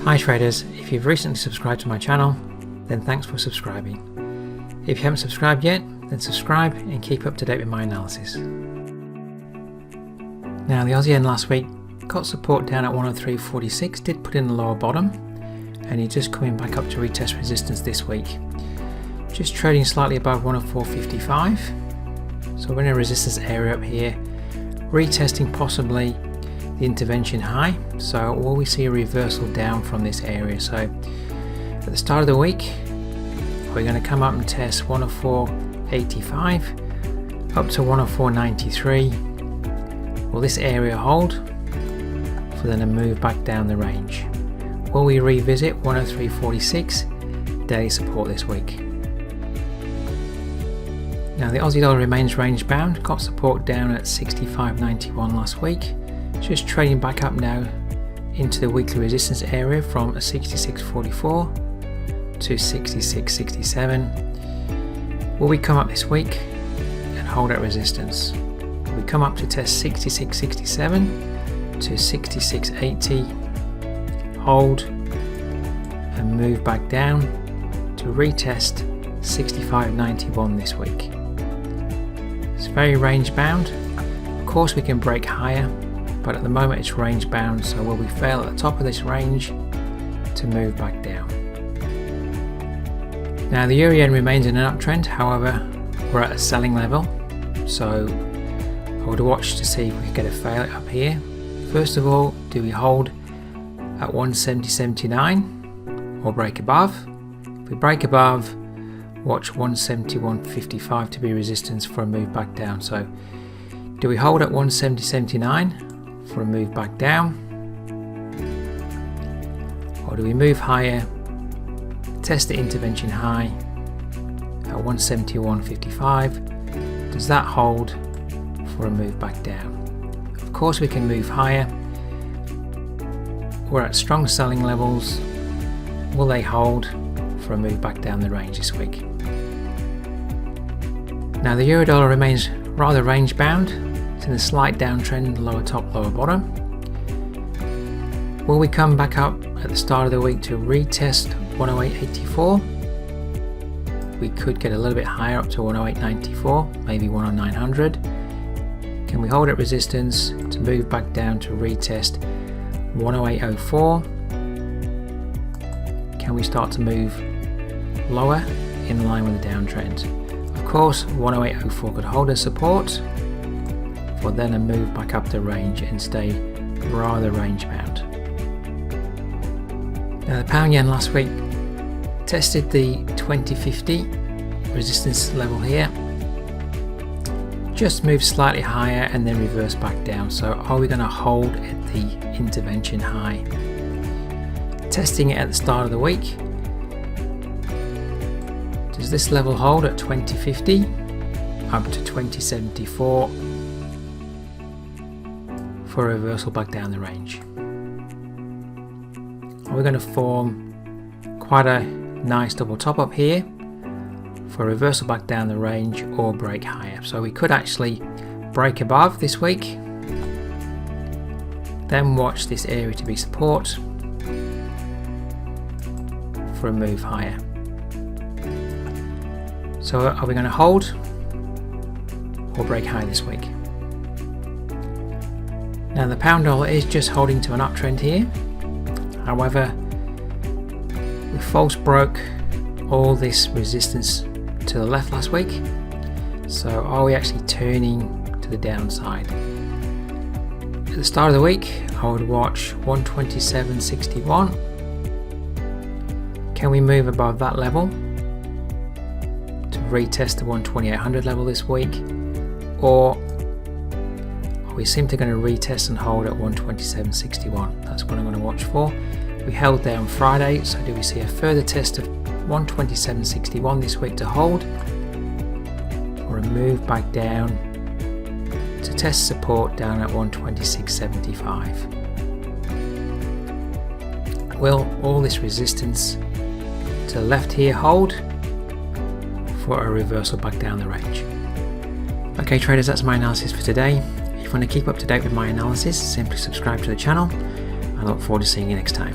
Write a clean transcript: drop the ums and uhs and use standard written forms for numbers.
Hi traders, if you've recently subscribed to my channel, then thanks for subscribing. If you haven't subscribed yet, then subscribe and keep up to date with my analysis. Now the Aussie yen last week got support down at 103.46, did put in the lower bottom, and he's just coming back up to retest resistance this week. Just trading slightly above 104.55, so we're in a resistance area up here, retesting possibly the intervention high. So will we see a reversal down from this area? So at the start of the week we're going to come up and test 104.85 up to 104.93. Will this area hold for then a move back down the range? Will we revisit 103.46 daily support this week? Now the Aussie dollar remains range bound, got support down at 65.91 last week. Just trading back up now into the weekly resistance area from 66.44 to 66.67. Will we come up this week and hold at resistance? Will we come up to test 66.67 to 66.80, hold and move back down to retest 65.91 this week? It's very range bound. Of course we can break higher, but at the moment it's range bound, so will we fail at the top of this range to move back down? Now the euro yen remains in an uptrend, however we're at a selling level, so I would watch to see if we can get a fail up here. First of all, do we hold at 170.79 or break above? If we break above, watch 171.55 to be resistance for a move back down. So do we hold at 170.79 for a move back down, or do we move higher, test the intervention high at 171.55? Does that hold for a move back down? Of course we can move higher. We're at strong selling levels. Will they hold for a move back down the range this week? Now the euro dollar remains rather range bound. It's in a slight downtrend, lower top, lower bottom. Will we come back up at the start of the week to retest 108.84? We could get a little bit higher up to 108.94, maybe 10900. Can we hold at resistance to move back down to retest 108.04? Can we start to move lower in line with the downtrend? Of course 108.04 could hold as support, for then a move back up the range and stay rather range bound. Now the pound yen last week tested the 2050 resistance level here, just moved slightly higher and then reversed back down. So are we going to hold at the intervention high? Testing it at the start of the week. Does this level hold at 2050 up to 2074 for a reversal back down the range? Are we going to form quite a nice double top up here for a reversal back down the range or break higher? So we could actually break above this week, then watch this area to be support for a move higher. So are we going to hold or break high this week? Now the pound dollar is just holding to an uptrend here. However, we false broke all this resistance to the left last week. So are we actually turning to the downside? At the start of the week, I would watch 127.61. Can we move above that level to retest the 12800 level this week? Or are we simply going to retest and hold at 127.61? That's what I'm going to watch for. We held there on Friday, so do we see a further test of 127.61 this week to hold, or a move back down to test support down at 126.75? Will all this resistance to the left here hold for a reversal back down the range? Okay traders, that's my analysis for today. If you want to keep up to date with my analysis, simply subscribe to the channel. I look forward to seeing you next time.